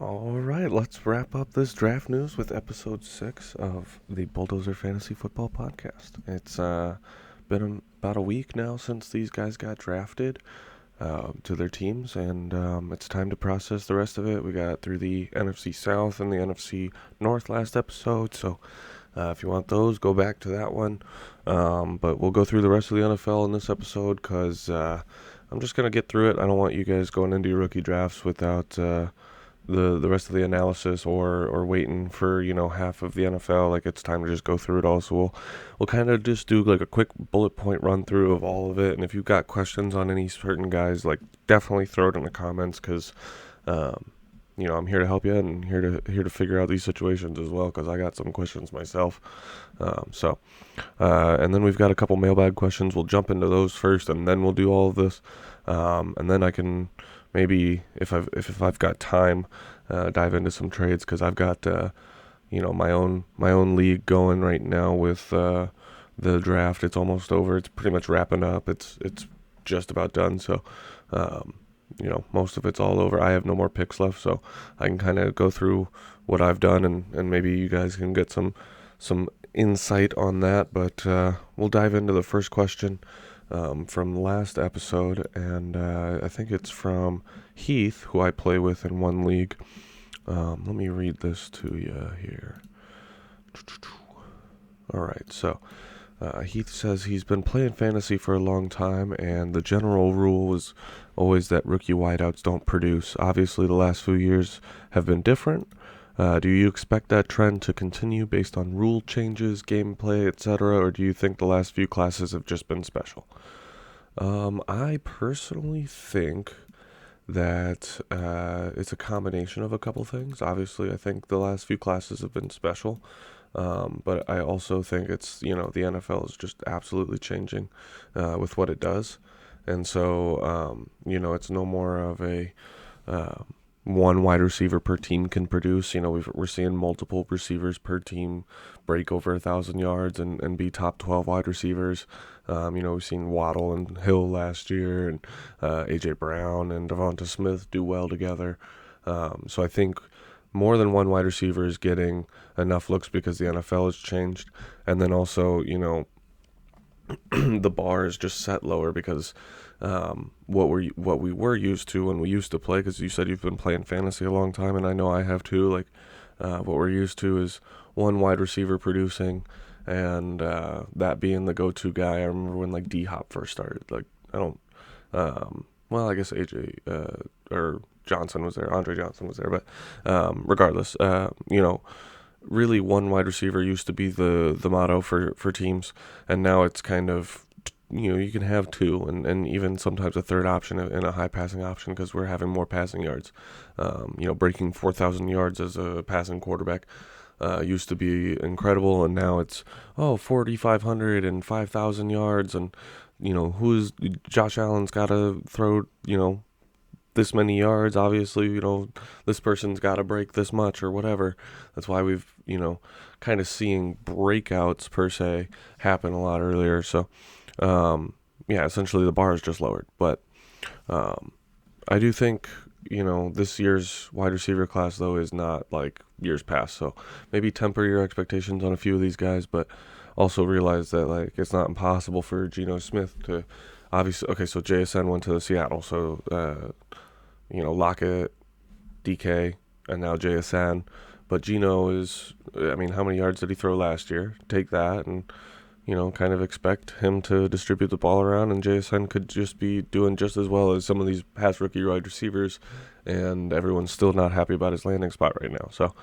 All right, let's wrap up this draft news with episode 6 of the Bulldozer Fantasy Football Podcast. It's been about a week now since these guys got drafted to their teams, and it's time to process the rest of it. We got through the NFC South and the NFC North last episode, so if you want those, go back to that one. But we'll go through the rest of the NFL in this episode because I'm just going to get through it. I don't want you guys going into your rookie drafts without the rest of the analysis or waiting for half of the NFL. Like, it's time to just go through it all. So we'll kind of just do like a quick bullet point run through of all of it. And if you've got questions on any certain guys, like, definitely throw it in the comments because I'm here to help you and here to figure out these situations as well because I got some questions myself. And then we've got a couple mailbag questions. We'll jump into those first, and then we'll do all of this. And then I can maybe, if I've got time, dive into some trades because I've got my own league going right now with the draft. It's almost over. It's pretty much wrapping up. It's just about done. So most of it's all over. I have no more picks left, so I can kind of go through what I've done, and maybe you guys can get some insight on that. But we'll dive into the first question from last episode, and I think it's from Heath, who I play with in one league. Let me read this to you here. All right, so Heath says he's been playing fantasy for a long time, and the general rule was always that rookie wideouts don't produce. Obviously, the last few years have been different. Do you expect that trend to continue based on rule changes, gameplay, etc., or do you think the last few classes have just been special? I personally think that it's a combination of a couple things. Obviously, I think the last few classes have been special, but I also think it's, the NFL is just absolutely changing with what it does. And so, it's no more of a one wide receiver per team can produce. We're seeing multiple receivers per team break over 1,000 yards and be top 12 wide receivers. We've seen Waddle and Hill last year, and A.J. Brown and Devonta Smith do well together. So I think more than one wide receiver is getting enough looks because the NFL has changed. And then also, the bar is just set lower because what we were used to when we used to play, because you said you've been playing fantasy a long time, and I know I have too. Like, what we're used to is one wide receiver producing, and that being the go-to guy. I remember when like D-Hop first started. Like, I don't. I guess AJ or Johnson was there. Andre Johnson was there, but regardless, really one wide receiver used to be the motto for teams, and now it's kind of, you can have two and even sometimes a third option and a high passing option because we're having more passing yards. Breaking 4,000 yards as a passing quarterback used to be incredible, and now it's 4,500 and 5,000 yards, and who's Josh Allen's got to throw this many yards. Obviously, this person's got to break this much or whatever. That's why we've kind of seeing breakouts per se happen a lot earlier. So essentially the bar is just lowered. But I do think this year's wide receiver class though is not like years past. So maybe temper your expectations on a few of these guys, but also realize that like it's not impossible for Geno Smith to obviously. Okay, so JSN went to Seattle, so Lockett, DK, and now JSN. But Geno is, how many yards did he throw last year? Take that and, kind of expect him to distribute the ball around, and JSN could just be doing just as well as some of these past rookie wide receivers, and everyone's still not happy about his landing spot right now. So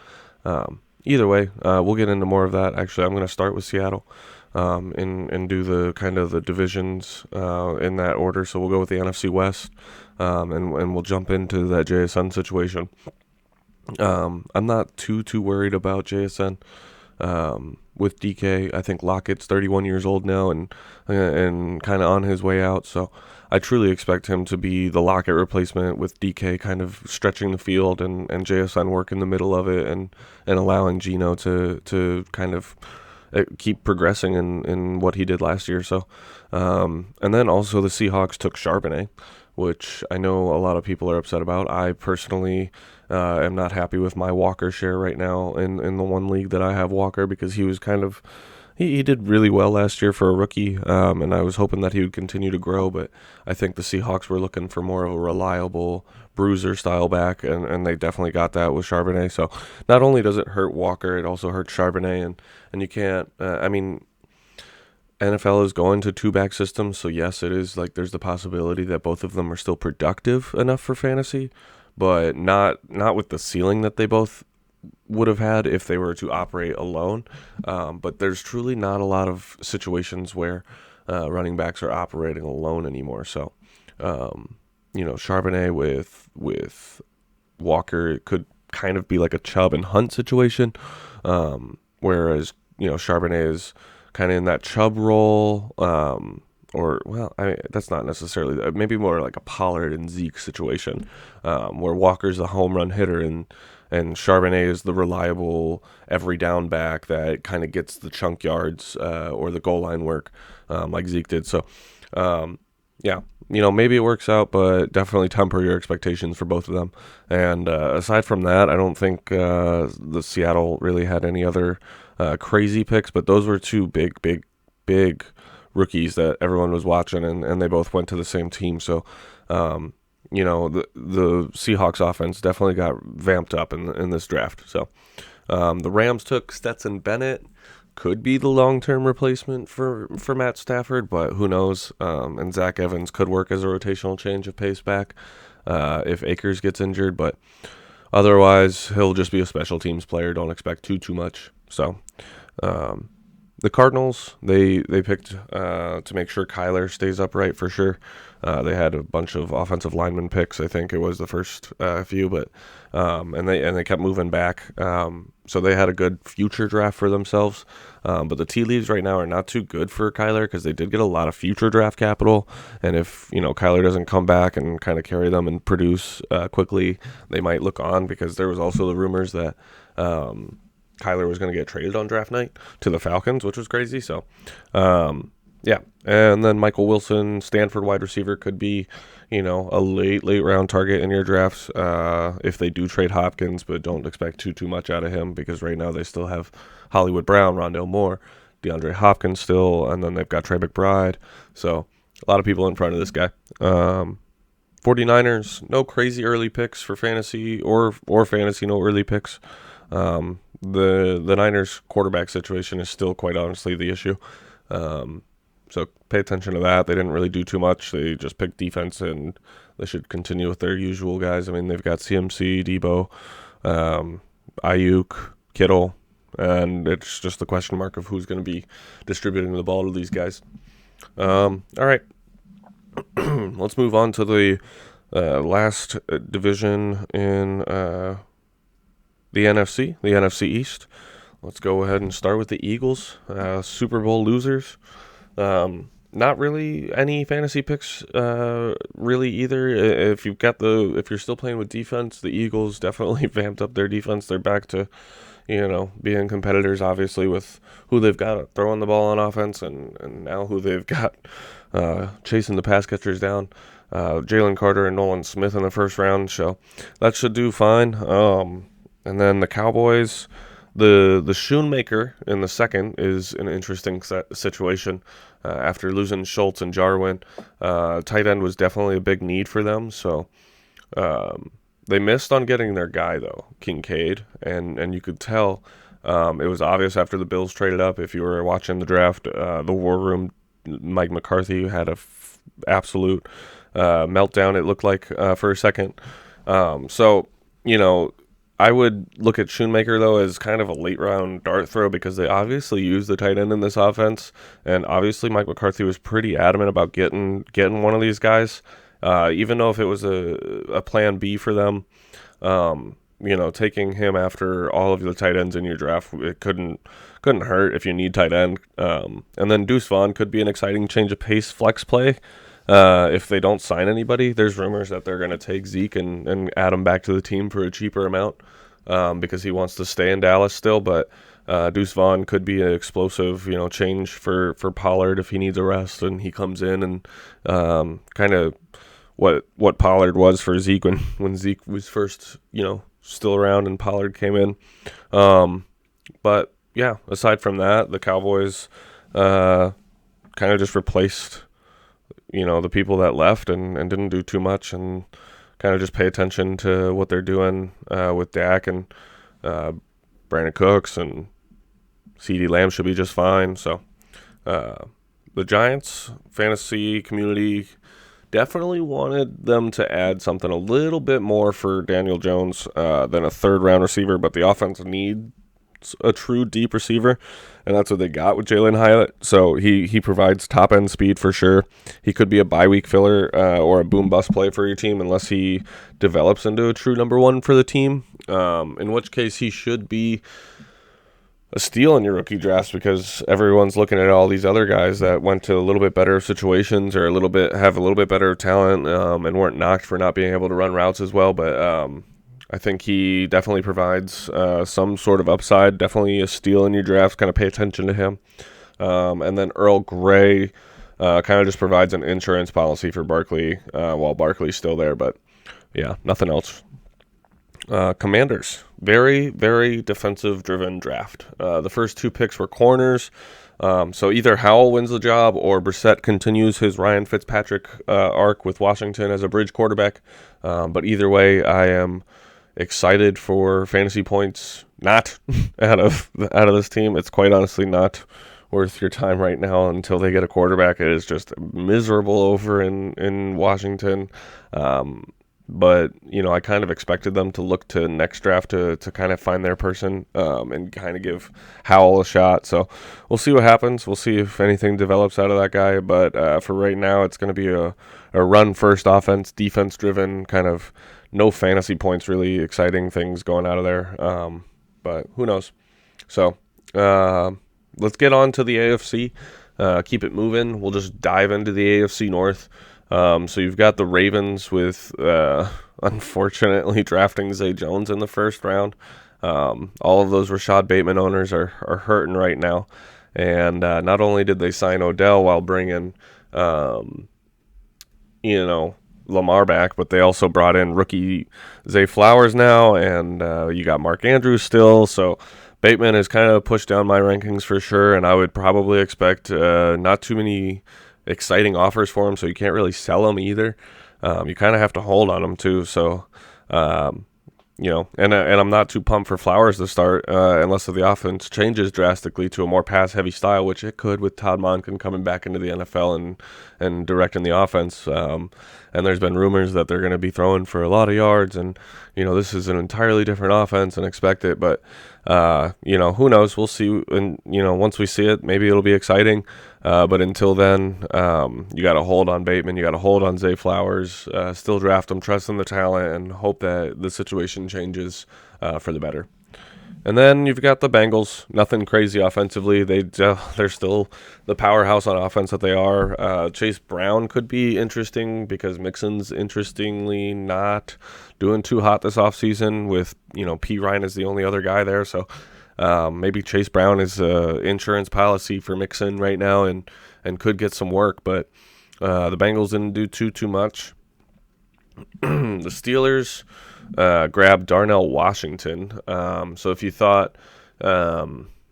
either way, we'll get into more of that. Actually, I'm going to start with Seattle and do the kind of the divisions in that order. So we'll go with the NFC West, and we'll jump into that JSN situation. I'm not too worried about JSN. With DK, I think Lockett's 31 years old now and kind of on his way out. So I truly expect him to be the Lockett replacement, with DK kind of stretching the field and JSN work in the middle of it and allowing Geno to kind of keep progressing in what he did last year. So, and then also the Seahawks took Charbonnet, which I know a lot of people are upset about. I personally am not happy with my Walker share right now in the one league that I have Walker, because he was kind of he did really well last year for a rookie, and I was hoping that he would continue to grow, but I think the Seahawks were looking for more of a reliable bruiser style back, and they definitely got that with Charbonnet. So not only does it hurt Walker, it also hurts Charbonnet, and you can't, I mean, NFL is going to two-back systems, so yes, it is like there's the possibility that both of them are still productive enough for fantasy, but not with the ceiling that they both would have had if they were to operate alone. But there's truly not a lot of situations where running backs are operating alone anymore. So, Charbonnet with Walker, it could kind of be like a Chubb and Hunt situation, whereas Charbonnet is kind of in that Chubb role. That's not necessarily, maybe more like a Pollard and Zeke situation, where Walker's the home run hitter and Charbonnet is the reliable every down back that kind of gets the chunk yards or the goal line work, like Zeke did. So, maybe it works out, but definitely temper your expectations for both of them. And aside from that, I don't think the Seattle really had any other crazy picks, but those were two big rookies that everyone was watching, and they both went to the same team. So, the Seahawks offense definitely got vamped up in this draft. So, the Rams took Stetson Bennett. Could be the long-term replacement for Matt Stafford, but who knows? And Zach Evans could work as a rotational change of pace back if Akers gets injured, but otherwise he'll just be a special teams player. Don't expect too much. So, the Cardinals, they picked to make sure Kyler stays upright for sure. They had a bunch of offensive lineman picks. I think it was the first few, but and they kept moving back. So they had a good future draft for themselves. But the tea leaves right now are not too good for Kyler, because they did get a lot of future draft capital. And if Kyler doesn't come back and kind of carry them and produce quickly, they might look on, because there was also the rumors that Kyler was going to get traded on draft night to the Falcons, which was crazy. So, and then Michael Wilson, Stanford wide receiver, could be, a late round target in your drafts if they do trade Hopkins, but don't expect too much out of him, because right now they still have Hollywood Brown, Rondale Moore, DeAndre Hopkins still, and then they've got Trey McBride. So a lot of people in front of this guy. 49ers, no crazy early picks for fantasy or fantasy, no early picks. The Niners quarterback situation is still quite honestly the issue. So pay attention to that. They didn't really do too much. They just picked defense, and they should continue with their usual guys. I mean, they've got CMC, Debo, Ayuk, Kittle, and it's just the question mark of who's going to be distributing the ball to these guys. All right. Let's move on to the last division in the NFC East. Let's go ahead and start with the Eagles, Super Bowl losers. Not really any fantasy picks, really either. If you're still playing with defense, the Eagles definitely vamped up their defense. They're back to, being competitors, obviously, with who they've got throwing the ball on offense, and now who they've got chasing the pass catchers down. Jalen Carter and Nolan Smith in the first round, so that should do fine. And then the Cowboys, the Shoemaker in the second is an interesting situation. After losing Schultz and Jarwin, tight end was definitely a big need for them. So they missed on getting their guy, though, Kincaid. And you could tell it was obvious after the Bills traded up. If you were watching the draft, the War Room, Mike McCarthy had a absolute meltdown, it looked like, for a second. I would look at Shoemaker, though, as kind of a late-round dart throw, because they obviously use the tight end in this offense, and obviously Mike McCarthy was pretty adamant about getting one of these guys, even though if it was a plan B for them, taking him after all of the tight ends in your draft, it couldn't hurt if you need tight end. And then Deuce Vaughn could be an exciting change of pace flex play. If they don't sign anybody, there's rumors that they're going to take Zeke and add him back to the team for a cheaper amount because he wants to stay in Dallas still. But Deuce Vaughn could be an explosive, change for Pollard if he needs a rest, and he comes in and kind of what Pollard was for Zeke when Zeke was first, still around and Pollard came in. But yeah, aside from that, the Cowboys kind of just replaced, the people that left and didn't do too much, and kind of just pay attention to what they're doing with Dak and Brandon Cooks, and CeeDee Lamb should be just fine. So the Giants fantasy community definitely wanted them to add something a little bit more for Daniel Jones than a third-round receiver, but the offense needs a true deep receiver, and that's what they got with Jalen Hyatt. So he provides top-end speed for sure. He could be a bye-week filler or a boom-bust play for your team unless he develops into a true number one for the team, in which case he should be a steal in your rookie drafts, because everyone's looking at all these other guys that went to a little bit better situations or have a little bit better talent and weren't knocked for not being able to run routes as well. But I think he definitely provides some sort of upside, definitely a steal in your drafts. Kind of pay attention to him. And then Earl Gray kind of just provides an insurance policy for Barkley while Barkley's still there. But yeah, nothing else. Commanders, very, very defensive-driven draft. The first two picks were corners, so either Howell wins the job or Brissett continues his Ryan Fitzpatrick arc with Washington as a bridge quarterback. But either way, I am excited for fantasy points not out of this team. It's quite honestly not worth your time right now until they get a quarterback. It is just miserable over in Washington. But, I kind of expected them to look to next draft to kind of find their person and kind of give Howell a shot. So we'll see what happens. We'll see if anything develops out of that guy. But for right now, it's going to be a run-first offense, defense-driven, kind of no fantasy points, really exciting things going out of there. But who knows? So let's get on to the AFC. Keep it moving. We'll just dive into the AFC North. So you've got the Ravens with, unfortunately, drafting Zay Jones in the first round. All of those Rashad Bateman owners are hurting right now. And not only did they sign Odell while bringing, Lamar back, but they also brought in rookie Zay Flowers now, and you got Mark Andrews still. So Bateman is kind of pushed down my rankings for sure, and I would probably expect not too many exciting offers for him, so you can't really sell him either. You kind of have to hold on him too. So, and I'm not too pumped for Flowers to start unless the offense changes drastically to a more pass-heavy style, which it could with Todd Monken coming back into the NFL and directing the offense. And there's been rumors that they're going to be throwing for a lot of yards, and this is an entirely different offense and expect it. But who knows? We'll see. And once we see it, maybe it'll be exciting. But until then, you got to hold on Bateman. You got to hold on Zay Flowers. Still draft him, trust in the talent, and hope that the situation changes for the better. And then you've got the Bengals. Nothing crazy offensively. They're still the powerhouse on offense that they are. Chase Brown could be interesting because Mixon's interestingly not doing too hot this offseason with, P. Ryan is the only other guy there. So maybe Chase Brown is insurance policy for Mixon right now and could get some work. But the Bengals didn't do too much. The Steelers grabbed Darnell Washington. So if you thought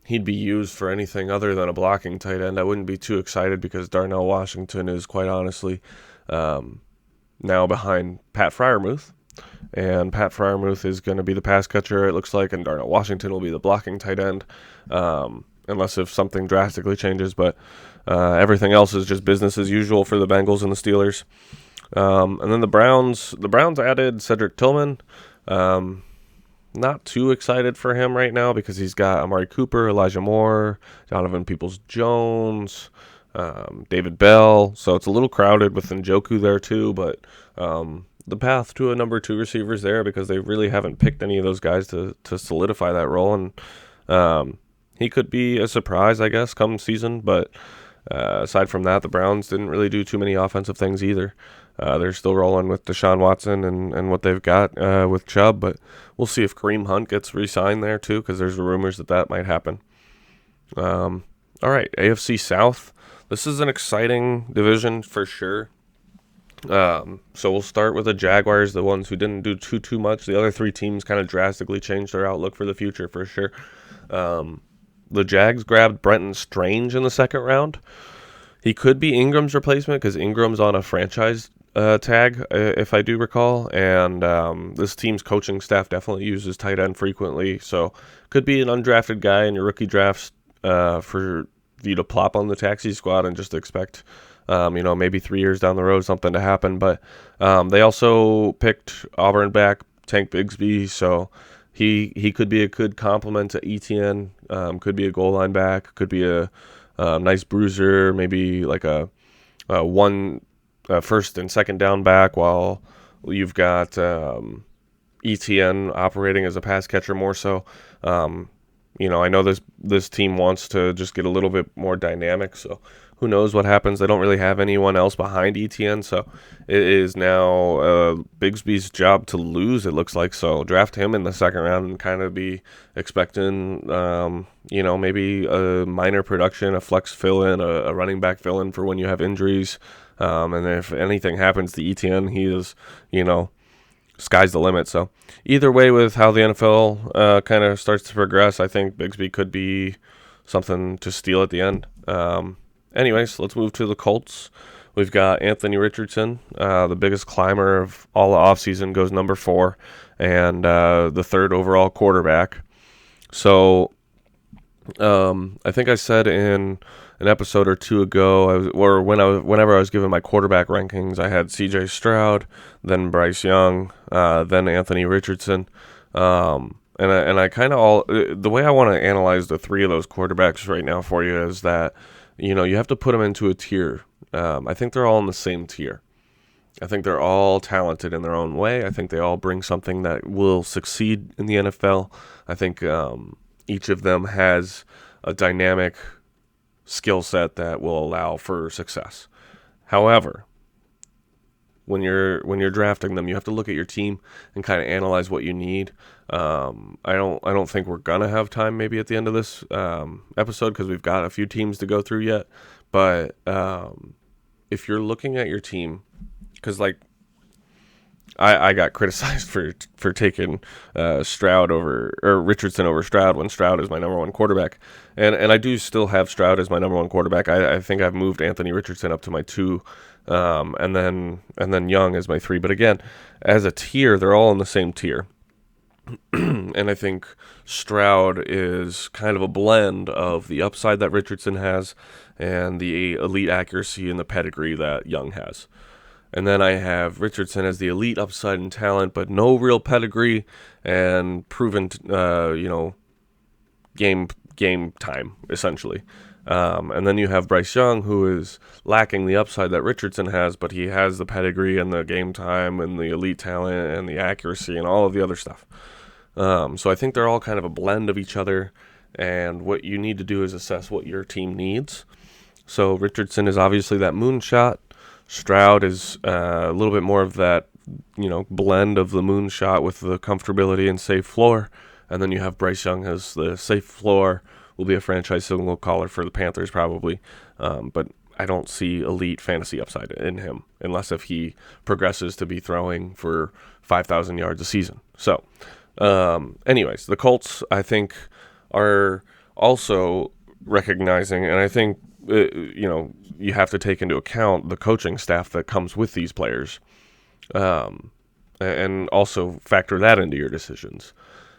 he'd be used for anything other than a blocking tight end, I wouldn't be too excited because Darnell Washington is quite honestly now behind Pat Freiermuth. And Pat Freiermuth is going to be the pass catcher, it looks like, and Darnell Washington will be the blocking tight end, unless if something drastically changes. But everything else is just business as usual for the Bengals and the Steelers. And then the Browns added Cedric Tillman. Not too excited for him right now because he's got Amari Cooper, Elijah Moore, Donovan Peoples-Jones, David Bell. So it's a little crowded with Njoku there too, but the path to a number 2 receiver is there because they really haven't picked any of those guys to solidify that role. And he could be a surprise, I guess, come season. But aside from that, the Browns didn't really do too many offensive things either. They're still rolling with Deshaun Watson and what they've got with Chubb, but we'll see if Kareem Hunt gets re-signed there too, because there's rumors that might happen. All right, AFC South. This is an exciting division for sure. So we'll start with the Jaguars, the ones who didn't do too much. The other three teams kind of drastically changed their outlook for the future for sure. The Jags grabbed Brenton Strange in the second round. He could be Ingram's replacement because Ingram's on a franchise tag, if I do recall. And this team's coaching staff definitely uses tight end frequently. So could be an undrafted guy in your rookie drafts for you to plop on the taxi squad and just expect, maybe 3 years down the road something to happen. But they also picked Auburn back Tank Bigsby, so he could be a good complement to ETN. Could be a goal line back. Could be a nice bruiser, maybe like a one first and second down back, while you've got ETN operating as a pass catcher more so. I know this team wants to just get a little bit more dynamic, so who knows what happens. They don't really have anyone else behind ETN, so it is now Bigsby's job to lose, it looks like. So draft him in the second round and kind of be expecting, maybe a minor production, a flex fill-in, a running back fill-in for when you have injuries. And if anything happens to ETN, he is, sky's the limit. So either way, with how the NFL kind of starts to progress, I think Bigsby could be something to steal at the end. Anyways, let's move to the Colts. We've got Anthony Richardson, the biggest climber of all the offseason, goes number 4, and the third overall quarterback. So I think I said in an episode or two ago, whenever I was giving my quarterback rankings, I had C.J. Stroud, then Bryce Young, then Anthony Richardson. And I kind of the way I want to analyze the three of those quarterbacks right now for you is that, you have to put them into a tier. I think they're all in the same tier. I think they're all talented in their own way. I think they all bring something that will succeed in the NFL. I think each of them has a dynamic skill set that will allow for success. However, when you're drafting them, you have to look at your team and kind of analyze what you need. I don't think we're gonna have time maybe at the end of this episode because we've got a few teams to go through yet. But if you're looking at your team, because I got criticized for taking Stroud or Richardson over Stroud when Stroud is my number one quarterback, and I do still have Stroud as my number one quarterback. I think I've moved Anthony Richardson up to my 2, and then Young as my 3. But again, as a tier, they're all in the same tier, and I think Stroud is kind of a blend of the upside that Richardson has and the elite accuracy and the pedigree that Young has. And then I have Richardson as the elite upside and talent, but no real pedigree and proven, game time, essentially. And then you have Bryce Young, who is lacking the upside that Richardson has, but he has the pedigree and the game time and the elite talent and the accuracy and all of the other stuff. So I think they're all kind of a blend of each other, and what you need to do is assess what your team needs. So Richardson is obviously that moonshot. Stroud is a little bit more of that, blend of the moonshot with the comfortability and safe floor. And then you have Bryce Young as the safe floor, will be a franchise single caller for the Panthers probably. But I don't see elite fantasy upside in him unless if he progresses to be throwing for 5,000 yards a season. So, anyways, the Colts, I think, are also recognizing, and I think, you have to take into account the coaching staff that comes with these players, and also factor that into your decisions.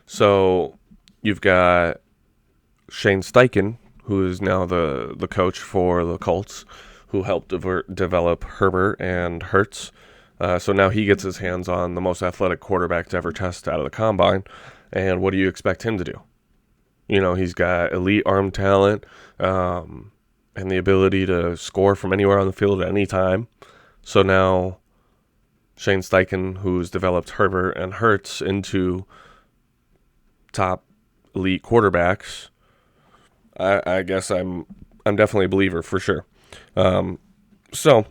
So you've got Shane Steichen, who is now the coach for the Colts, who helped develop Herbert and Hurts. So now he gets his hands on the most athletic quarterback to ever test out of the combine. And what do you expect him to do? He's got elite arm talent, and the ability to score from anywhere on the field at any time. So now Shane Steichen, who's developed Herbert and Hurts into top elite quarterbacks, I guess I'm definitely a believer for sure. So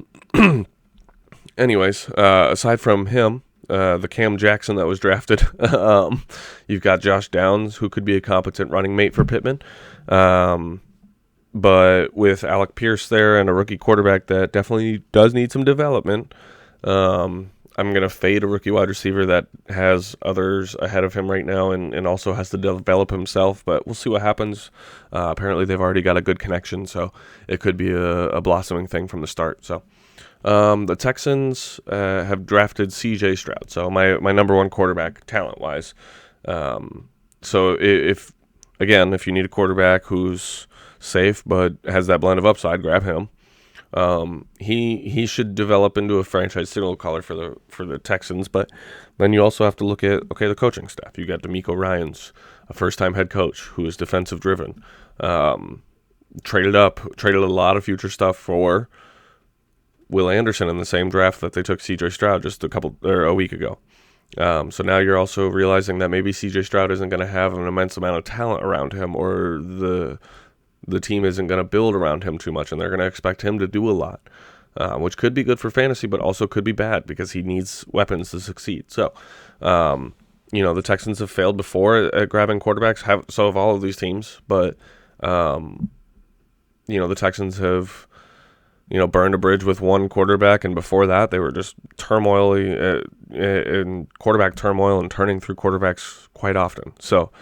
anyways, aside from him, the Cam Jackson that was drafted, you've got Josh Downs, who could be a competent running mate for Pittman. But with Alec Pierce there and a rookie quarterback that definitely does need some development, I'm going to fade a rookie wide receiver that has others ahead of him right now and also has to develop himself, but we'll see what happens. Apparently, they've already got a good connection, so it could be a blossoming thing from the start. So the Texans have drafted C.J. Stroud, so my number one quarterback talent-wise. So if you need a quarterback who's safe but has that blend of upside, grab him. He should develop into a franchise signal caller for the Texans, but then you also have to look at the coaching staff. You got DeMeco Ryans, a first time head coach who is defensive driven. Traded a lot of future stuff for Will Anderson in the same draft that they took C.J. Stroud just a week ago. So now you're also realizing that maybe C.J. Stroud isn't going to have an immense amount of talent around him, or the team isn't going to build around him too much, and they're going to expect him to do a lot, which could be good for fantasy, but also could be bad because he needs weapons to succeed. So, the Texans have failed before at grabbing quarterbacks. So have all of these teams, but the Texans have burned a bridge with one quarterback, and before that they were just in quarterback turmoil and turning through quarterbacks quite often. So.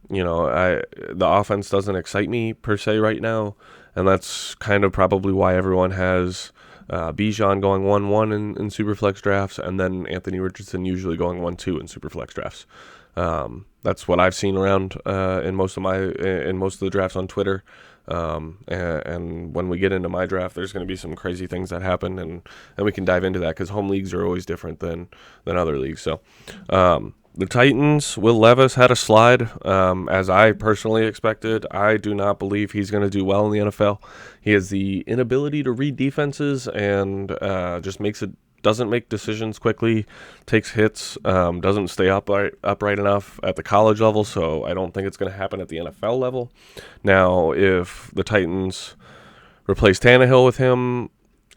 The offense doesn't excite me per se right now, and that's kind of probably why everyone has Bijan going 1-1 in Superflex drafts, and then Anthony Richardson usually going 1-2 in Superflex drafts. That's what I've seen around in most of the drafts on Twitter. And when we get into my draft, there's going to be some crazy things that happen, and we can dive into that because home leagues are always different than other leagues. So. The Titans, Will Levis had a slide, as I personally expected. I do not believe he's going to do well in the NFL. He has the inability to read defenses and doesn't make decisions quickly, takes hits, doesn't stay upright enough at the college level, so I don't think it's going to happen at the NFL level. Now, if the Titans replace Tannehill with him,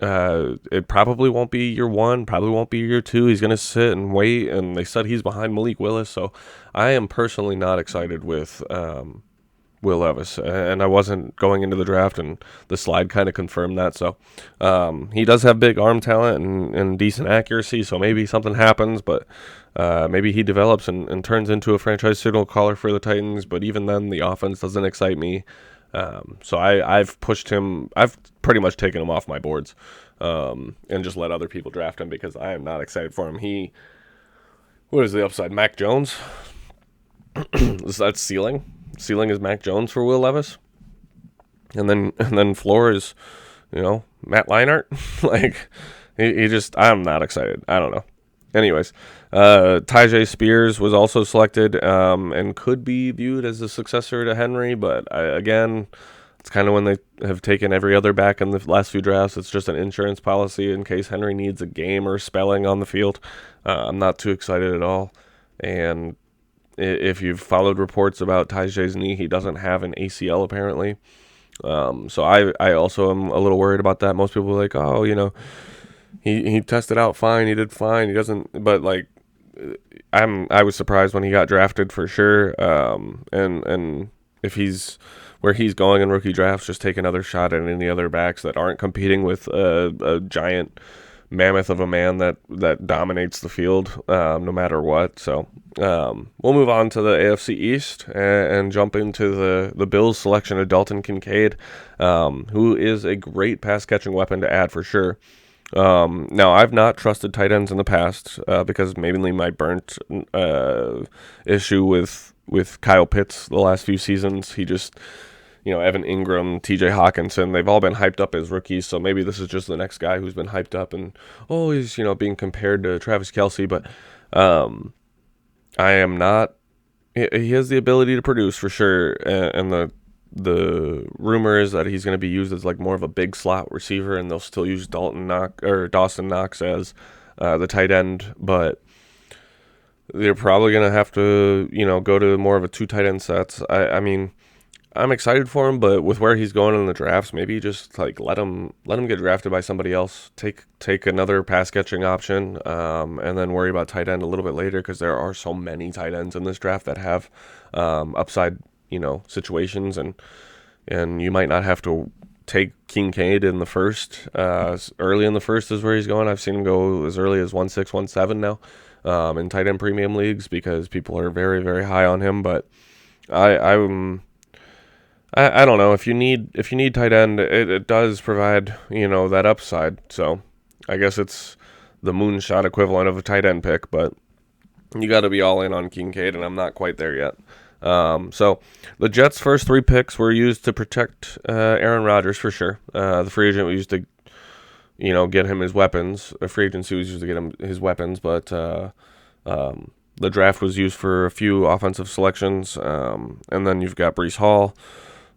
it probably won't be year one, probably won't be year two. He's going to sit and wait, and they said he's behind Malik Willis, so I am personally not excited with Will Levis, and I wasn't going into the draft, and the slide kind of confirmed that. So he does have big arm talent and decent accuracy, so maybe something happens, but maybe he develops and turns into a franchise signal caller for the Titans, but even then the offense doesn't excite me. So I've pushed him. I've pretty much taken him off my boards, and just let other people draft him because I am not excited for him. What is the upside? Mac Jones? That's ceiling. Ceiling is Mac Jones for Will Levis, and then floor is, Matt Leinart. I'm not excited. I don't know. Anyways, Tyjae Spears was also selected and could be viewed as a successor to Henry, but again, it's kind of when they have taken every other back in the last few drafts. It's just an insurance policy in case Henry needs a game or spelling on the field. I'm not too excited at all. And if you've followed reports about Tyjae's knee, he doesn't have an ACL apparently. So I also am a little worried about that. Most people are like, oh, he tested out fine. He did fine. He doesn't, but I was surprised when he got drafted for sure. And if he's where he's going in rookie drafts, just take another shot at any other backs that aren't competing with a giant mammoth of a man that dominates the field no matter what. So we'll move on to the AFC East and jump into the Bills selection of Dalton Kincaid, who is a great pass catching weapon to add for sure. Now, I've not trusted tight ends in the past because mainly my burnt issue with Kyle Pitts the last few seasons. He just, Evan Ingram, TJ Hawkinson, they've all been hyped up as rookies, so maybe this is just the next guy who's been hyped up and, he's, being compared to Travis Kelce, but I am not. He has the ability to produce for sure, and the rumor is that he's going to be used as more of a big slot receiver, and they'll still use Dawson Knox as the tight end, but they're probably going to have to, go to more of a two tight end sets. I mean, I'm excited for him, but with where he's going in the drafts, maybe just let him get drafted by somebody else. Take another pass catching option, and then worry about tight end a little bit later because there are so many tight ends in this draft that have upside, situations, and you might not have to take Kincaid in the first. Early in the first is where he's going. I've seen him go as early as 1.6, 1.7 now in tight end premium leagues because people are very, very high on him. But I'm I don't know, if you need tight end, it does provide that upside. So I guess it's the moonshot equivalent of a tight end pick, but you got to be all in on Kincaid, and I'm not quite there yet. So the Jets' first 3 picks were used to protect Aaron Rodgers for sure. The free agent was used to get him his weapons. A free agency was used to get him his weapons, but the draft was used for a few offensive selections, and then you've got Breece Hall.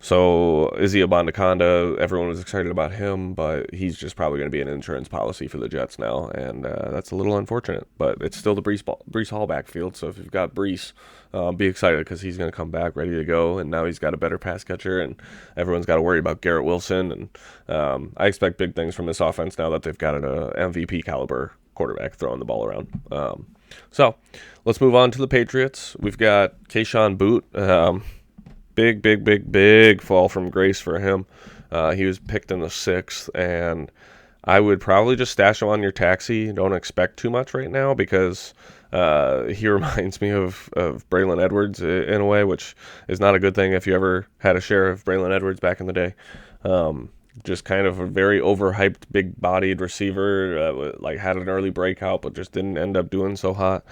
So Izzy Abandokonda, everyone was excited about him, but he's just probably going to be an insurance policy for the Jets now, and that's a little unfortunate. But it's still the Breece Hall backfield, so if you've got Breece, be excited because he's going to come back ready to go, and now he's got a better pass catcher, and everyone's got to worry about Garrett Wilson, and I expect big things from this offense now that they've got an MVP caliber quarterback throwing the ball around. So let's move on to the Patriots. We've got Keyshawn Boot. Big fall from grace for him. He was picked in the 6th, and I would probably just stash him on your taxi. Don't expect too much right now because he reminds me of Braylon Edwards in a way, which is not a good thing if you ever had a share of Braylon Edwards back in the day. Just kind of a very overhyped, big-bodied receiver, had an early breakout, but just didn't end up doing so hot.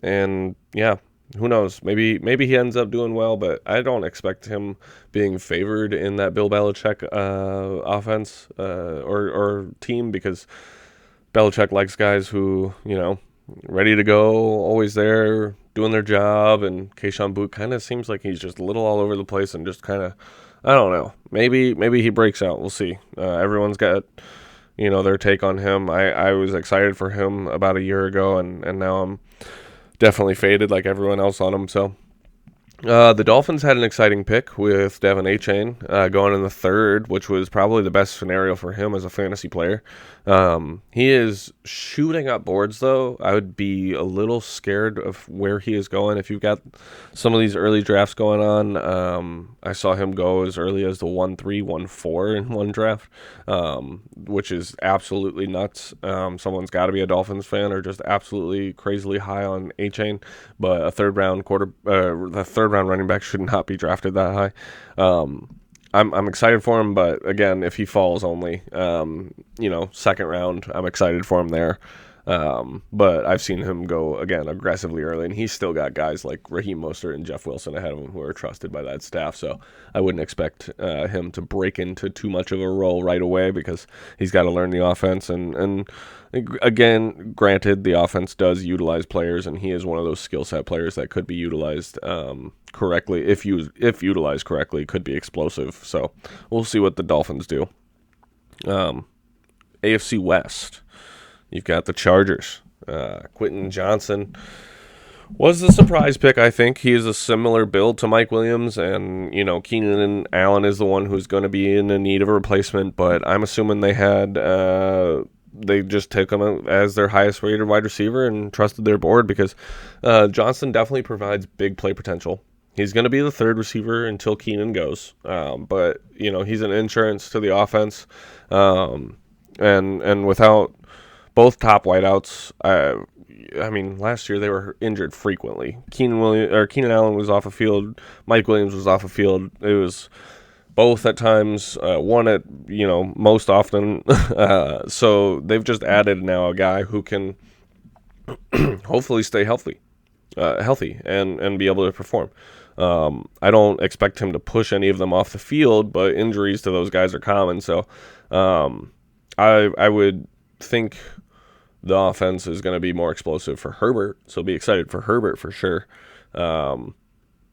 And yeah, who knows? Maybe he ends up doing well, but I don't expect him being favored in that Bill Belichick offense or team, because Belichick likes guys who, ready to go, always there, doing their job, and Keyshawn Boot kind of seems like he's just a little all over the place and just kind of, I don't know. Maybe he breaks out. We'll see. Everyone's got, their take on him. I was excited for him about a year ago, and now I'm definitely faded like everyone else on him. So the Dolphins had an exciting pick with Devin Achane going in the 3rd, which was probably the best scenario for him as a fantasy player. He is shooting up boards, though. I would be a little scared of where he is going. If you've got some of these early drafts going on, I saw him go as early as the 1-3, 1-4 in one draft, which is absolutely nuts. Someone's got to be a Dolphins fan or just absolutely crazily high on Achane, but a third round running back should not be drafted that high. I'm excited for him, but again, if he falls only, 2nd round, I'm excited for him there. But I've seen him go, again, aggressively early, and he's still got guys like Raheem Mostert and Jeff Wilson ahead of him who are trusted by that staff, so I wouldn't expect him to break into too much of a role right away because he's got to learn the offense, and again, granted, the offense does utilize players, and he is one of those skill set players that could be utilized correctly. If utilized correctly, could be explosive, so we'll see what the Dolphins do. AFC West. You've got the Chargers. Quentin Johnson was the surprise pick, I think. He is a similar build to Mike Williams, and, Keenan Allen is the one who's going to be in the need of a replacement, but I'm assuming they just took him as their highest rated wide receiver and trusted their board because Johnson definitely provides big play potential. He's going to be the 3rd receiver until Keenan goes, but, he's an insurance to the offense, and without both top wideouts, last year they were injured frequently. Keenan Allen was off a field. Mike Williams was off a field. It was both at times, one at most often. So they've just added now a guy who can hopefully stay healthy and be able to perform. I don't expect him to push any of them off the field, but injuries to those guys are common. So I would think the offense is going to be more explosive for Herbert, so be excited for Herbert for sure. And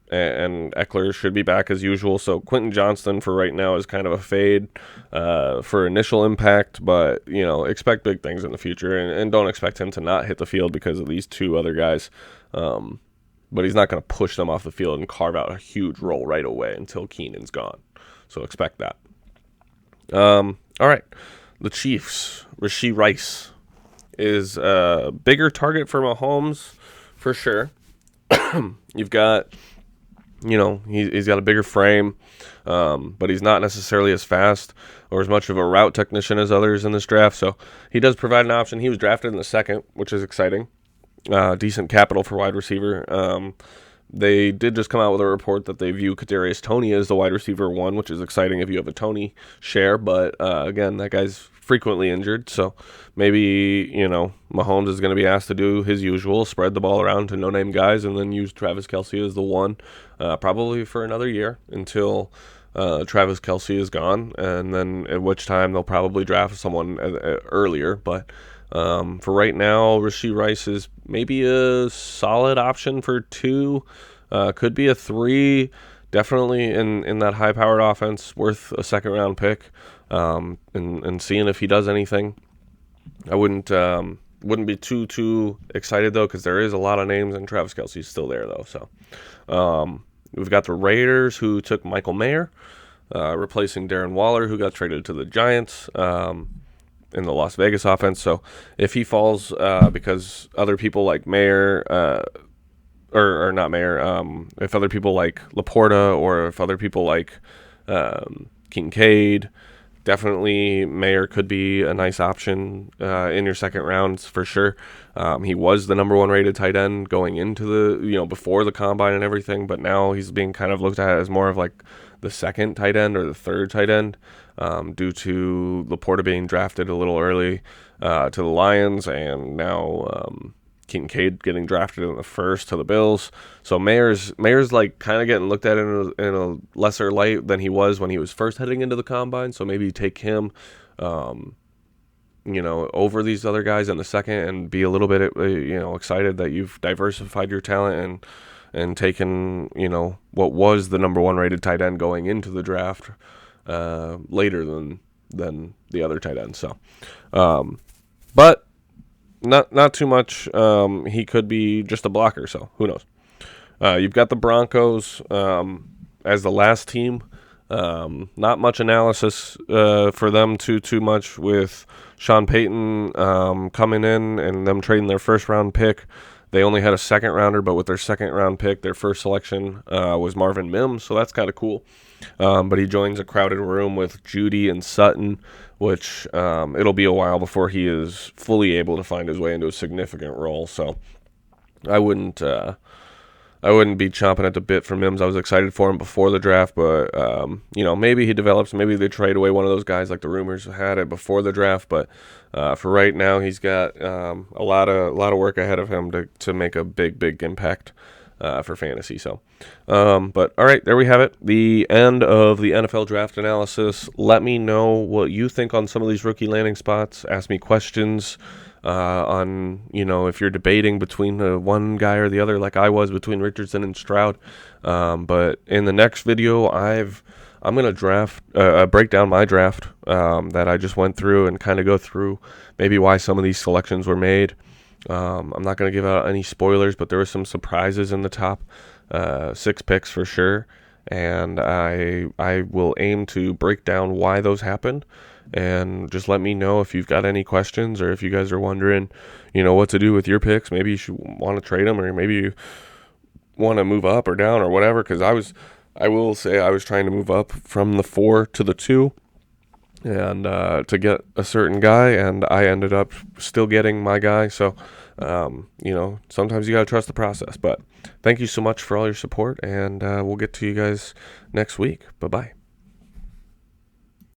Eckler should be back as usual. So Quentin Johnston for right now is kind of a fade for initial impact, but expect big things in the future, and don't expect him to not hit the field because of these 2 other guys. But he's not going to push them off the field and carve out a huge role right away until Keenan's gone. So expect that. All right, the Chiefs. Rashee Rice is a bigger target for Mahomes for sure. You've got He's got a bigger frame, but he's not necessarily as fast or as much of a route technician as others in this draft. So he does provide an option. He was drafted in the second, which is exciting. Decent capital for wide receiver. They did just come out with a report that they view Kadarius Toney as the wide receiver 1, which is exciting if you have a Toney share. But again, that guy's frequently injured, so maybe Mahomes is going to be asked to do his usual, spread the ball around to no-name guys, and then use Travis Kelce as the one, probably for another year until Travis Kelce is gone, and then at which time they'll probably draft someone earlier. But for right now, Rashee Rice is maybe a solid option for 2. Could be a 3. Definitely in that high-powered offense, worth a second-round pick. And seeing if he does anything. I wouldn't be too excited though, because there is a lot of names, and Travis Kelce's still there though. So we've got the Raiders, who took Michael Mayer, replacing Darren Waller, who got traded to the Giants. In the Las Vegas offense. So if he falls because other people like Mayer, or not Mayer, if other people like Laporta, or if other people like Kincaid, definitely Mayer could be a nice option in your second rounds for sure. He was the number 1 rated tight end going into the, before the combine and everything, but now he's being kind of looked at as more of like the second tight end or the third tight end, due to Laporta being drafted a little early to the Lions, and now Kincaid getting drafted in the first to the Bills. So Mayer's like kind of getting looked at in a lesser light than he was when he was first heading into the combine. So maybe take him, over these other guys in the second, and be a little bit, excited that you've diversified your talent and taken, what was the number 1 rated tight end going into the draft later than the other tight end. So, but not too much. He could be just a blocker, so who knows? You've got the Broncos as the last team. Not much analysis for them too much, with Sean Payton coming in and them trading their first round pick. They only had a second rounder, but with their second round pick, their first selection was Marvin Mims, so that's kind of cool. But he joins a crowded room with Judy and Sutton, which it'll be a while before he is fully able to find his way into a significant role. So I wouldn't be chomping at the bit for Mims. I was excited for him before the draft, but maybe he develops. Maybe they trade away one of those guys like the rumors had it before the draft. But for right now, he's got a lot of work ahead of him to make a big impact for fantasy. So, but all right, there we have it. The end of the NFL draft analysis. Let me know what you think on some of these rookie landing spots. Ask me questions on, if you're debating between one guy or the other, like I was between Richardson and Stroud. But in the next video, I'm going to break down my draft that I just went through, and kind of go through maybe why some of these selections were made. I'm not going to give out any spoilers, but there were some surprises in the top 6 picks for sure. And I will aim to break down why those happened. And just let me know if you've got any questions, or if you guys are wondering, what to do with your picks. Maybe you should want to trade them, or maybe you want to move up or down or whatever. Because I will say I was trying to move up from the 4 to the 2, and to get a certain guy, and I ended up still getting my guy. So, sometimes you got to trust the process. But thank you so much for all your support, and we'll get to you guys next week. Bye-bye.